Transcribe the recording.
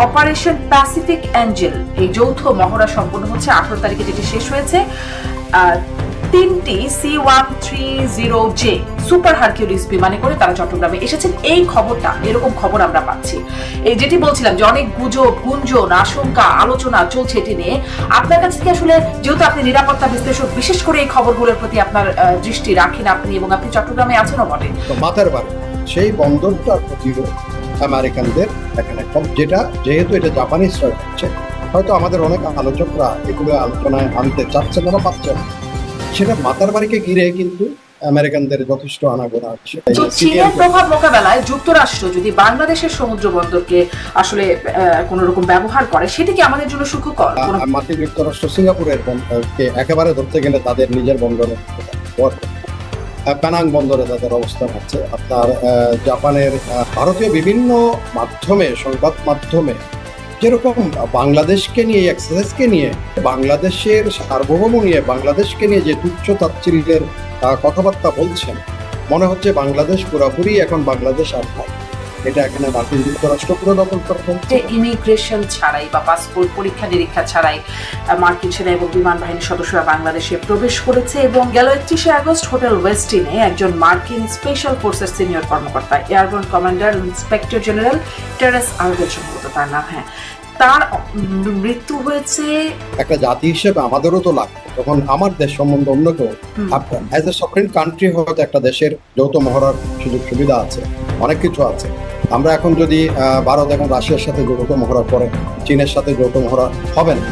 Operation Pacific Angel এই যৌথ মহড়া সম্পন্ন হচ্ছে 18 তারিখে, যেটি শেষ হয়েছে। 3টি C-130J সুপার হারকিউলিস বিমানে করে তারা চট্টগ্রামে এসেছেন। এই খবরটা, এরকম খবর আমরা পাচ্ছি। এই যেটি বলছিলাম যে অনেক গুজব, গুঞ্জন, আশঙ্কা, আলোচনা চলছে এটি নিয়ে। আপনার কাছ থেকে আসলে, যেহেতু আপনি নিরাপত্তা বিশ্লেষক, বিশেষ করে এই খবরগুলোর প্রতি আপনার দৃষ্টি রাখেন আপনি, এবং আপনি চট্টগ্রামে আছেনও বটে, মাথার বাড়ি সেই বন্দরটার প্রতিও আমেরিকানদের এখানে যেটা, যেহেতু এটা জাপানিজরা হচ্ছে, হয়তো আমাদের অনেক আলোচকরা এগুলো আলোচনায় আনতে চাচ্ছেন না, পাচ্ছেন, সেটা মাতার বাড়িকে ঘিরে কিন্তু আমেরিকানদের যথেষ্ট আনাগোনা আছে। চীনের প্রভাব মোকাবেলায় যুক্তরাষ্ট্র যদি বাংলাদেশের সমুদ্র বন্দরকে আসলে কোন রকম ব্যবহার করে, সেটা কি আমাদের জন্য সুখকর? মার্কিন যুক্তরাষ্ট্র সিঙ্গাপুরের একেবারে ধরতে গেলে তাদের নিজের বন্দরে, পেনাং বন্দরে তাদের অবস্থান আছে। আপনার জাপানের, ভারতীয় বিভিন্ন মাধ্যমে, সংবাদ মাধ্যমে যেরকম বাংলাদেশকে নিয়ে, এক্সারসাইজকে নিয়ে, বাংলাদেশের সার্বভৌম নিয়ে, বাংলাদেশকে নিয়ে যে তুচ্ছ তাচ্ছিল্যের কথাবার্তা বলছেন, মনে হচ্ছে বাংলাদেশ পুরোপুরি এখন বাংলাদেশ আর নাই, এটা এখানে মার্কিন যুক্তরাষ্ট্র পুরো দখল করতে হচ্ছে। ইমিগ্রেশন ছাড়াই বা পাসপোর্ট পরীক্ষা নিরীক্ষা ছাড়াই মার্কিন সেনা এবং বিমান বাহিনীর সদস্যরা বাংলাদেশে প্রবেশ করেছে, এবং গেল 31শে আগস্ট হোটেল ওয়েস্টিনে একজন মার্কিন স্পেশাল ফোর্সের সিনিয়র কর্মকর্তা, এয়ারবর্ন কমান্ডার ইন্সপেক্টর জেনারেল টেরেস আরগল সম্ভবত তার নাম, হ্যাঁ, তার মৃত্যু হয়েছে। একটা জাতি হিসেবে আমাদেরও তো লাগবে, তখন আমার দেশ সম্বন্ধে অন্য কেউ, অ্যাজ এ সফরেন কান্ট্রি, হয়তো একটা দেশের যৌথ মহড়ার সুযোগ সুবিধা আছে, অনেক কিছু আছে। আমরা এখন যদি ভারত এবং রাশিয়ার সাথে যৌথ মহড়া করে, চীনের সাথে যৌথ মহড়া হবে না,